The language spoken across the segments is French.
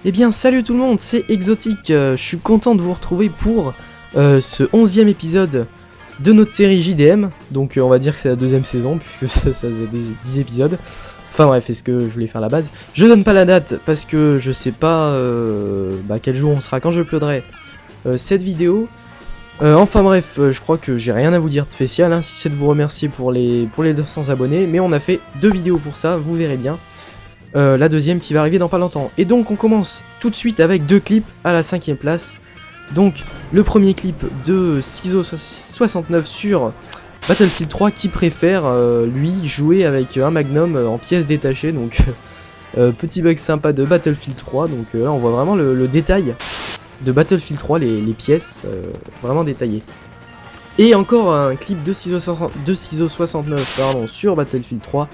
Eh bien salut tout le monde, c'est Exotique, je suis content de vous retrouver pour ce 11e épisode de notre série JDM. Donc on va dire que c'est la deuxième saison puisque ça faisait 10 épisodes. Enfin bref, c'est ce que je voulais faire à la base. Je donne pas la date parce que je sais pas quel jour on sera quand je uploaderai cette vidéo. Enfin bref, je crois que j'ai rien à vous dire de spécial, hein, si c'est de vous remercier pour les 200 abonnés. Mais on a fait 2 vidéos pour ça, vous verrez bien. La deuxième qui va arriver dans pas longtemps. Et donc on commence tout de suite avec 2 clips à la 5ème place. Donc le premier clip de Ciseaux69 sur Battlefield 3 qui préfère lui jouer avec un Magnum en pièces détachées. Donc petit bug sympa de Battlefield 3. Donc là on voit vraiment le détail de Battlefield 3, les pièces vraiment détaillées. Et encore un clip de Ciseaux69 pardon, sur Battlefield 3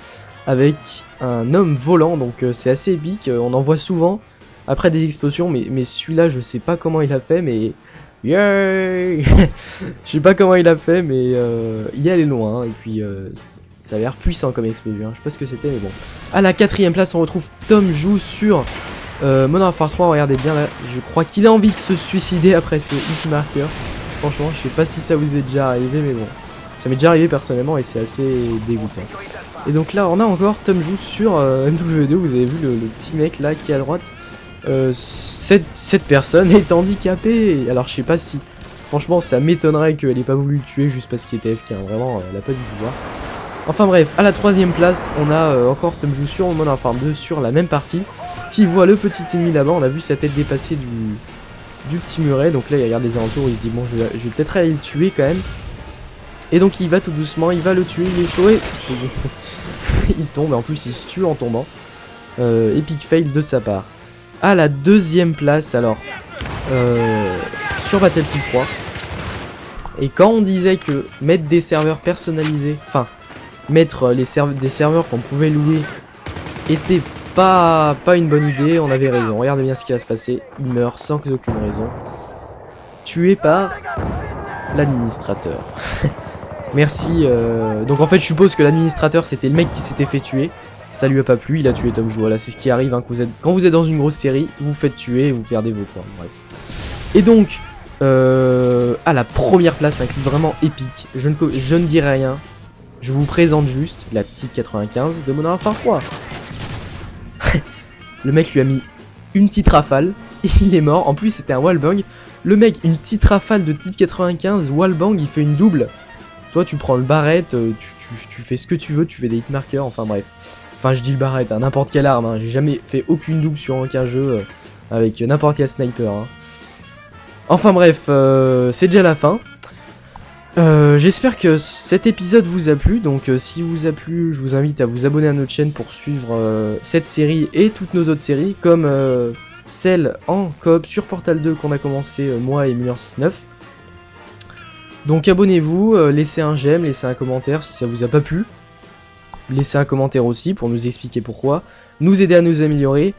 avec un homme volant, donc c'est assez épique, on en voit souvent après des explosions, mais celui-là je sais pas comment il a fait, mais yay je sais pas comment il a fait, mais il est allé loin, hein, et puis ça a l'air puissant comme explosion, hein. Je sais pas ce que c'était, mais bon. À la 4ème place on retrouve Tom Joue sur Modern Warfare 3, regardez bien là, je crois qu'il a envie de se suicider après ce hit marker. Franchement je sais pas si ça vous est déjà arrivé, mais bon, ça m'est déjà arrivé personnellement et c'est assez dégoûtant. Et donc là on a encore Tom Joue sur MW2, vous avez vu le petit mec là qui est à droite. Cette personne est handicapée. Alors je sais pas si, franchement ça m'étonnerait qu'elle ait pas voulu le tuer juste parce qu'il était FK, hein. Vraiment elle a pas dû pouvoir. Enfin bref, à la 3ème place on a encore Tom Joue sur Modern Warfare 2 sur la même partie, qui voit le petit ennemi là-bas, on a vu sa tête dépasser du petit muret, donc là il regarde les alentours, il se dit bon je vais peut-être aller le tuer quand même. Et donc il va tout doucement, il va le tuer, il est chaud et il tombe, en plus il se tue en tombant. Epic fail de sa part. À la 2ème place alors, sur Battlefield 3. Et quand on disait que mettre des serveurs personnalisés, enfin mettre des serveurs qu'on pouvait louer était pas une bonne idée, on avait raison. Regardez bien ce qui va se passer, il meurt sans aucune raison. Tué par l'administrateur. Merci. Donc en fait je suppose que l'administrateur c'était le mec qui s'était fait tuer. Ça lui a pas plu, il a tué Tom Joue. Voilà, c'est ce qui arrive, hein, quand vous êtes dans une grosse série, vous faites tuer et vous perdez vos points. Bref. Et donc à la 1ère place, un clip vraiment épique. Je ne dirai rien. Je vous présente juste la petite 95 de Modern Warfare 3. Le mec lui a mis une petite rafale, il est mort. En plus c'était un wallbang. Le mec, une petite rafale de type 95, wallbang, il fait une double. Toi tu prends le barrette, tu fais ce que tu veux, tu fais des hitmarkers, enfin bref. Enfin je dis le barrette, hein, n'importe quelle arme, hein. J'ai jamais fait aucune double sur aucun jeu avec n'importe quel sniper, hein. Enfin bref, c'est déjà la fin. J'espère que cet épisode vous a plu, donc si vous a plu, je vous invite à vous abonner à notre chaîne pour suivre cette série et toutes nos autres séries, comme celle en coop sur Portal 2 qu'on a commencé moi et Muller69. Donc abonnez-vous, laissez un j'aime, laissez un commentaire si ça vous a pas plu. Laissez un commentaire aussi pour nous expliquer pourquoi, nous aider à nous améliorer.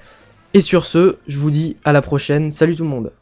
Et sur ce, je vous dis à la prochaine, salut tout le monde.